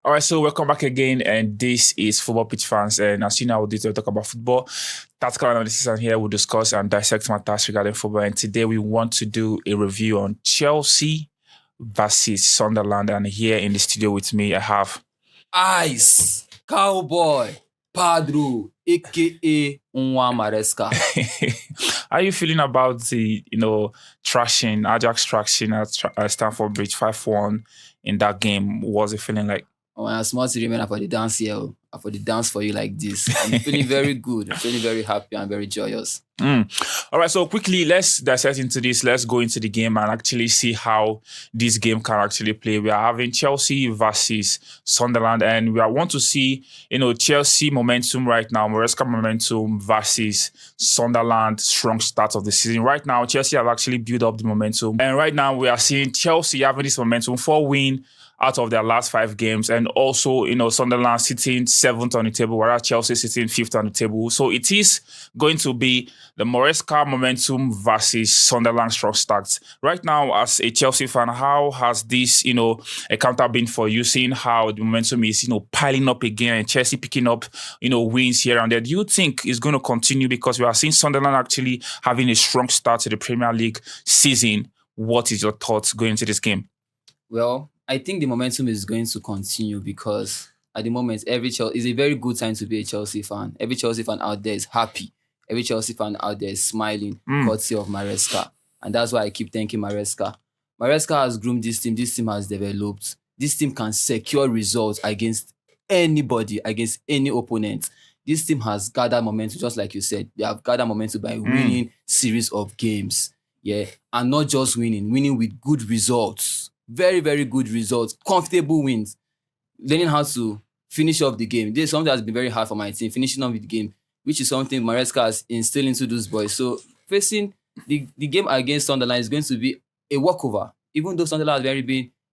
All right, so welcome back again, and this is Football Pitch Fans. And as you know, we'll talk about football, tactical analysis, and here we'll discuss and dissect matters regarding football. And today we want to do a review on Chelsea versus Sunderland. And here in the studio with me, I have Ice Cowboy Padro, aka Nwa Maresca. How are you feeling about the trashing Ajax trashing at Stamford Bridge 5-1 in that game? What was it feeling like? When I small to remember for the dance here, for the dance for you like this. I'm feeling very good. I'm feeling very happy and very joyous. All right, so quickly, let's dissect into this. Let's go into the game and actually see how this game can actually play. We are having Chelsea versus Sunderland, and we want to see, Chelsea momentum right now, Maresca momentum versus Sunderland strong start of the season. Right now, Chelsea have actually built up the momentum, and right now we are seeing Chelsea having this momentum for win out of their last 5 games, and also, Sunderland sitting 7th on the table, whereas Chelsea sitting 5th on the table. So it is going to be the Maresca momentum versus Sunderland strong starts. Right now, as a Chelsea fan, how has this, encounter been for you, seeing how the momentum is, piling up again and Chelsea picking up, wins here and there? Do you think it's going to continue? Because we are seeing Sunderland actually having a strong start to the Premier League season. What is your thoughts going into this game? Well, I think the momentum is going to continue because at the moment, it's a very good time to be a Chelsea fan. Every Chelsea fan out there is happy. Every Chelsea fan out there is smiling, courtesy of Maresca. And that's why I keep thanking Maresca. Maresca has groomed this team. This team has developed. This team can secure results against anybody, against any opponent. This team has gathered momentum, just like you said. They have gathered momentum by winning series of games. Yeah. And not just winning with good results. Very, very good results. Comfortable wins. Learning how to finish off the game. This is something that's been very hard for my team, finishing off the game, which is something Maresca has instilled into those boys. So facing the game against Sunderland is going to be a walkover. Even though Sunderland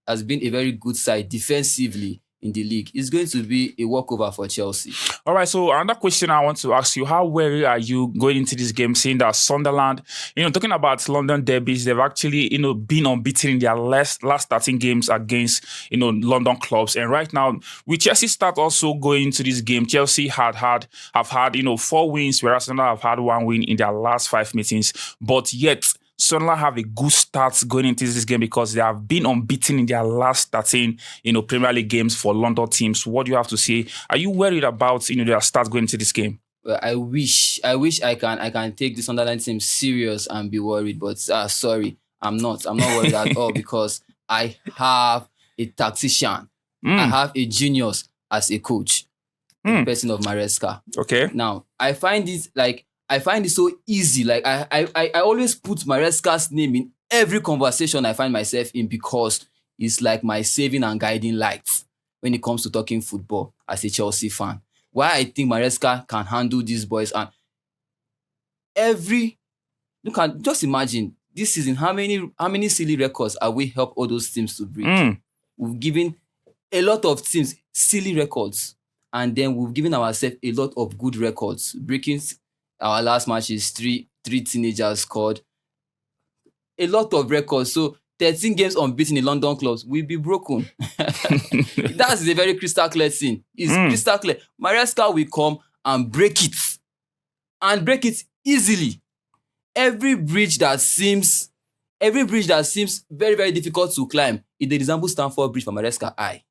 has been a very good side defensively in the league, it's going to be a walkover for Chelsea. All right, so another question I want to ask you, how wary are you going into this game, seeing that Sunderland, talking about London derbies, they've actually, been unbeaten in their last 13 games against, London clubs. And right now, with Chelsea start also going into this game, Chelsea have had 4 wins, whereas Sunderland have had 1 win in their last 5 meetings. But yet, Sunderland have a good start going into this game because they have been unbeaten in their last 13, Premier League games for London teams. What do you have to say? Are you worried about, their start going into this game? Well, I wish I can take the Sunderland team serious and be worried, but sorry, I'm not. I'm not worried at all because I have a tactician. I have a genius as a coach, the person of Maresca. Okay. Now, I find it so easy. Like I always put Maresca's name in every conversation I find myself in because it's like my saving and guiding light when it comes to talking football as a Chelsea fan. Why I think Maresca can handle these boys and you can just imagine this season how many silly records have we helped all those teams to break. We've given a lot of teams silly records and then we've given ourselves a lot of good records, breaking. Our last match is three teenagers scored. A lot of records. So 13 games unbeaten in London clubs will be broken. That's a very crystal clear thing. It's crystal clear. Maresca will come and break it. And break it easily. Every bridge that seems very, very difficult to climb, it resembles Stamford Bridge for Maresca eye.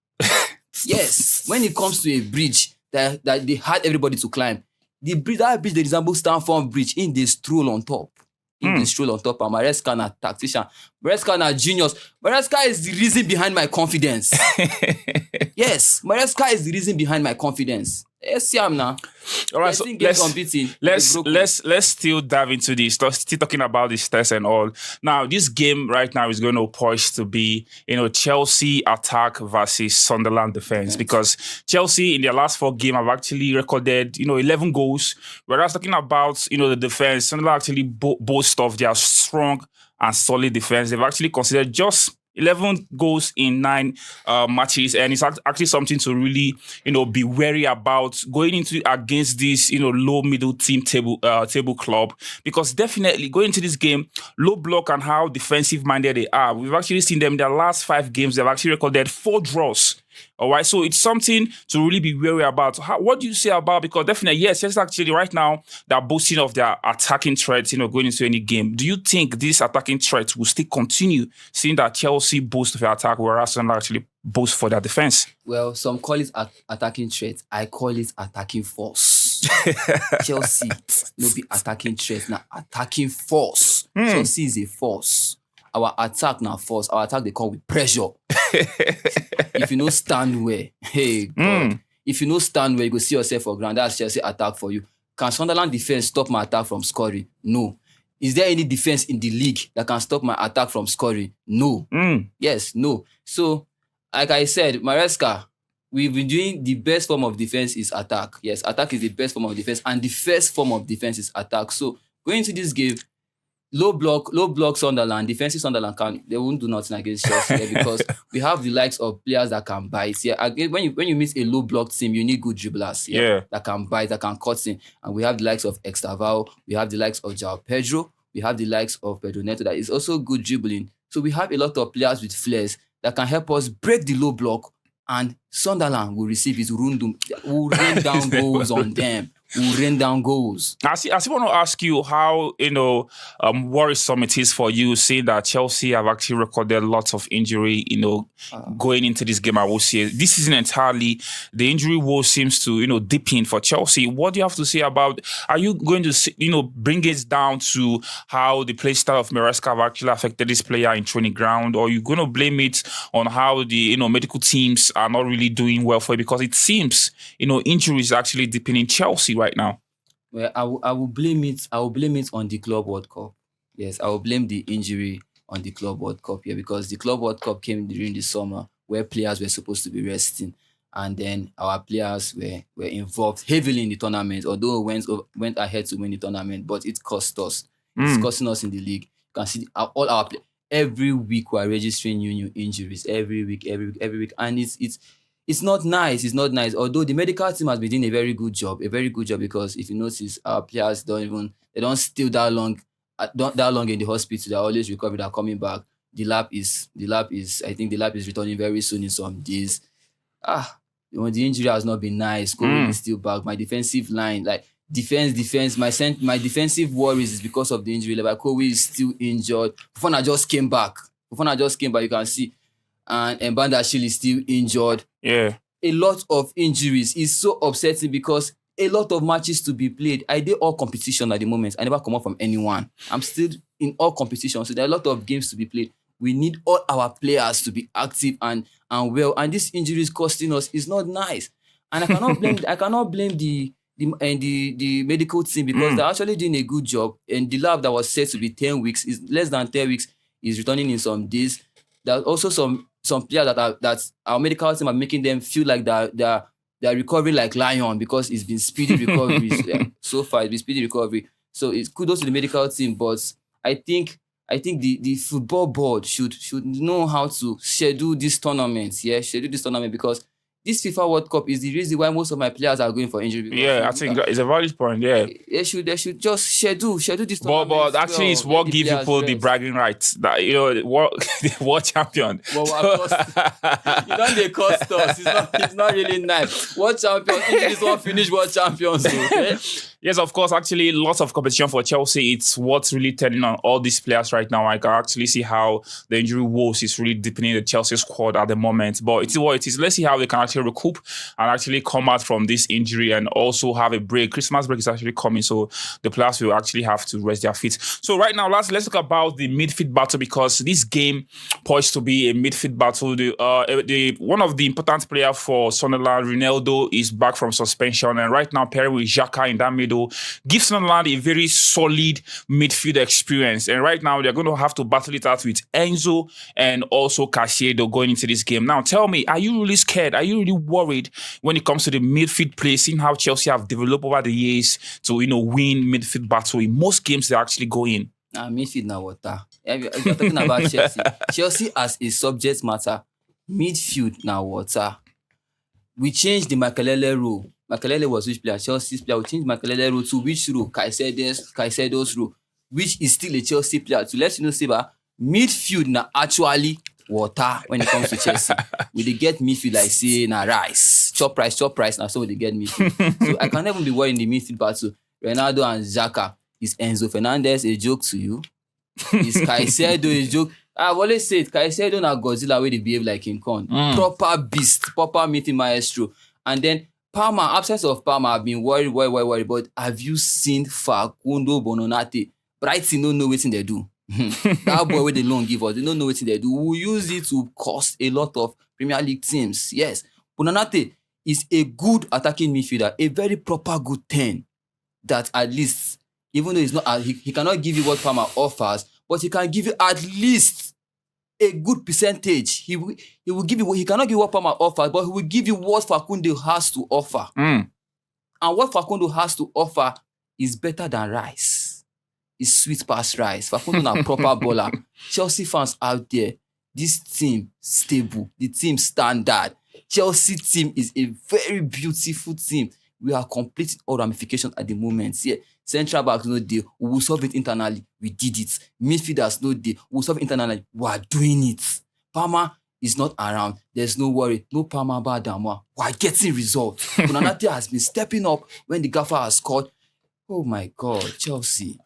Yes. When it comes to a bridge that they had everybody to climb, that bridge they resemble Stamford Bridge in the stroll on top. And Maresca na tactician. Maresca na genius. Maresca is the reason behind my confidence. Yes, Maresca is the reason behind my confidence. Yes, Siam now. All right, so let's still dive into this. Still talking about the stats and all. Now, this game right now is going to push to be, Chelsea attack versus Sunderland defense, because Chelsea in their last 4 games have actually recorded, 11 goals. Whereas talking about, the defense, Sunderland actually boast of their strong and solid defense. They've actually considered just 11 goals in 9 matches, and it's actually something to really, be wary about going into against this, low middle team table club, because definitely going into this game, low block and how defensive minded they are. We've actually seen them in their last 5 games. They've actually recorded 4 draws All right, so it's something to really be wary about. What do you say about, because definitely, yes, Chelsea actually right now they're boasting of their attacking threats, going into any game. Do you think these attacking threats will still continue, seeing that Chelsea boasts of their attack, whereas Sunderland actually boast for their defense? Well, some call it attacking threat. I call it attacking force. Chelsea no be attacking threat, now attacking force. Chelsea is a force. Our attack now force. Our attack they come with pressure. If you no stand where, hey God. If you no stand where, you go see yourself for ground. That's Chelsea attack for you. Can Sunderland defense stop my attack from scoring? No. Is there any defense in the league that can stop my attack from scoring? No. Yes, no. So, like I said, Maresca, we've been doing the best form of defense is attack. Yes, attack is the best form of defense, and the first form of defense is attack. So, going into this game, low block Sunderland, defensive Sunderland they won't do nothing against Chelsea because we have the likes of players that can bite. Yeah, again, when you meet a low block team, you need good dribblers. Yeah, that can bite, that can cut in, and we have the likes of Extravao, we have the likes of João Pedro, we have the likes of Pedro Neto that is also good dribbling. So we have a lot of players with flares that can help us break the low block, and Sunderland will receive his rundum, will rain down goals on them. Will rain down goals. I want to ask you how, worrisome it is for you, seeing that Chelsea have actually recorded lots of injury, going into this game. I will say this isn't entirely, the injury woe seems to, deepen for Chelsea. What do you have to say about, are you going to, bring it down to how the play style of Maresca have actually affected this player in training ground, or are you going to blame it on how the, medical teams are not really doing well for it? Because it seems, injuries are actually deepening Chelsea right now. Well, I will blame it. I will blame it on the Club World Cup. Yes, I will blame the injury on the Club World Cup here, because the Club World Cup came during the summer where players were supposed to be resting, and then our players were involved heavily in the tournament. Although went ahead to win the tournament, but it cost us. It's costing us in the league. You can see all our players. Every week we are registering new injuries. Every week, and it's not nice. It's not nice. Although the medical team has been doing a very good job, because if you notice, our players don't stay that long in the hospital. They're always recovering. They're coming back. The lab is I think the lab is returning very soon in some days. The injury has not been nice. Kobe is still back. My defensive line, like defense. My defensive worries is because of the injury. Like Kobe is still injured. Fofana just came back. You can see. And Mbandashile is still injured. Yeah. A lot of injuries is so upsetting because a lot of matches to be played. I did all competition at the moment. I never come out from anyone. I'm still in all competition. So there are a lot of games to be played. We need all our players to be active and well. And this injury is costing us. It's not nice. And I cannot blame the medical team, because they're actually doing a good job. And the lab that was said to be 10 weeks is less than 10 weeks is returning in some days. There's also some players that our medical team are making them feel like they're recovering like lion, because it's been speedy recovery. So far, it's been speedy recovery. So it's kudos to the medical team, but I think the football board should know how to schedule this tournament. Yeah, schedule this tournament, because this FIFA World Cup is the reason why most of my players are going for injury. Yeah, I think it's a valid point. Yeah, they should just schedule this tournament. But actually, it's what gives people the bragging rights that the world champion. Well, of course, they cost us. It's not really nice. World champion. This one finish world champions. Okay? Yes, of course. Actually, lots of competition for Chelsea. It's what's really turning on all these players right now. I can actually see how the injury woes is really deepening the Chelsea squad at the moment. But it's what it is. Let's see how they can actually recoup and actually come out from this injury and also have a break. Christmas break is actually coming, so the players will actually have to rest their feet. So right now, let's talk about the midfield battle, because this game poised to be a midfield battle. The one of the important players for Sunderland, Ronaldo, is back from suspension, and right now pairing with Xhaka in that middle gives Sunderland a very solid midfield experience. And right now they're going to have to battle it out with Enzo and also Caicedo going into this game. Now tell me, are you really scared? Are you really worried when it comes to the midfield play, seeing how Chelsea have developed over the years to win midfield battle in most games they actually go in? Midfield now water. If you're talking about Chelsea as a subject matter, midfield now water. We changed the Makelele rule. Makelele was which player? Chelsea's player. We changed Makelele rule to which rule? Caicedo's rule, which is still a Chelsea player. To let you know, Seba, midfield now actually water when it comes to Chelsea. We dey get midfield like say na rice. Chop rice. Now so we dey get midfield. So I can't even be worried in the midfield battle. Ronaldo and Xhaka. Is Enzo Fernandez a joke to you? Is Caicedo a joke? I've always said Caicedo na Godzilla wey dey behave like King Kong. Proper beast, proper midfield maestro. And then Palmer, absence of Palmer, I've been worried. But have you seen Facundo Bononate? Brighton don't know wetin they do. That boy wey they loan give us, they don't know wetin they do. We use it to cost a lot of Premier League teams. Yes, Bononate is a good attacking midfielder, a very proper good 10 that at least, even though he's not, he cannot give you what Palmer offers, but he can give you at least a good percentage. He will give you, he cannot give you what Palmer offers, but he will give you what Facundo has to offer. And what Facundo has to offer is better than Rice. It's sweet past Rice. Facundo na proper baller. Chelsea fans out there, this team stable, the team standard. Chelsea team is a very beautiful team. We are completing all ramifications at the moment. Yeah. Central backs no day. We will solve it internally. We did it. Midfielders no day. We will solve it internally. We are doing it. Palmer is not around. There's no worry. No Palmer bad Damwa. We are getting results. Bonanati has been stepping up when the gaffer has scored. Oh my God, Chelsea.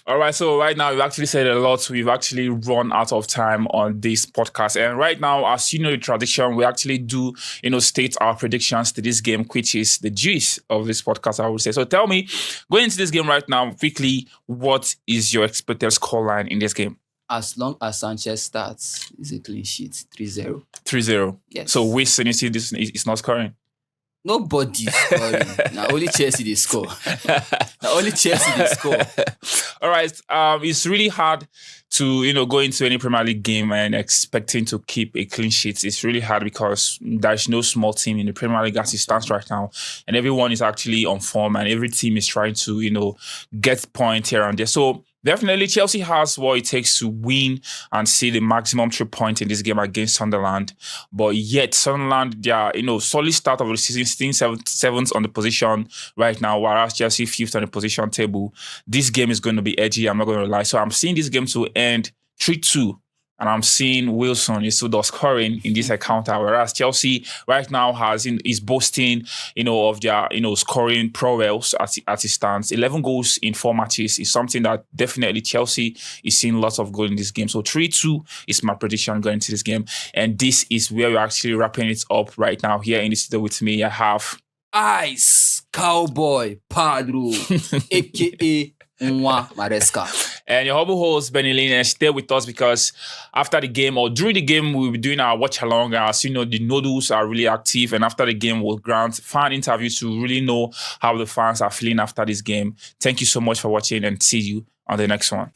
All right, so right now we've actually said a lot. We've actually run out of time on this podcast. And right now, as you know the tradition, we actually do, state our predictions to this game, which is the gist of this podcast, I would say. So tell me, going into this game right now, quickly, what is your expected scoreline in this game? As long as Sanchez starts, it's a clean sheet, 3-0. 3-0? Yes. So which you see this is not scoring? Nobody scoring. Now only Chelsea they score. Now only Chelsea they score. All right. It's really hard to go into any Premier League game and expecting to keep a clean sheet. It's really hard because there's no small team in the Premier League as it stands right now, and everyone is actually on form, and every team is trying to get points here and there. So definitely, Chelsea has what it takes to win and see the maximum 3 points in this game against Sunderland. But yet, Sunderland, they are, solid start of the season, still seventh on the position right now, whereas Chelsea fifth on the position table. This game is going to be edgy, I'm not going to lie. So I'm seeing this game to end 3-2. And I'm seeing Wilson is scoring in this encounter, whereas Chelsea right now is boasting, of their, scoring prowess as it stands. 11 goals in 4 matches is something that definitely Chelsea is seeing lots of goals in this game. So 3-2 is my prediction going into this game. And this is where we're actually wrapping it up right now. Here in the studio with me, I have Ice Cowboy Padro, a.k.a. Nwa Maresca. And your humble host, Benny Lane, and stay with us because after the game or during the game, we'll be doing our watch along. As you know, the noodles are really active, and after the game, we'll grant fan interviews to really know how the fans are feeling after this game. Thank you so much for watching, and see you on the next one.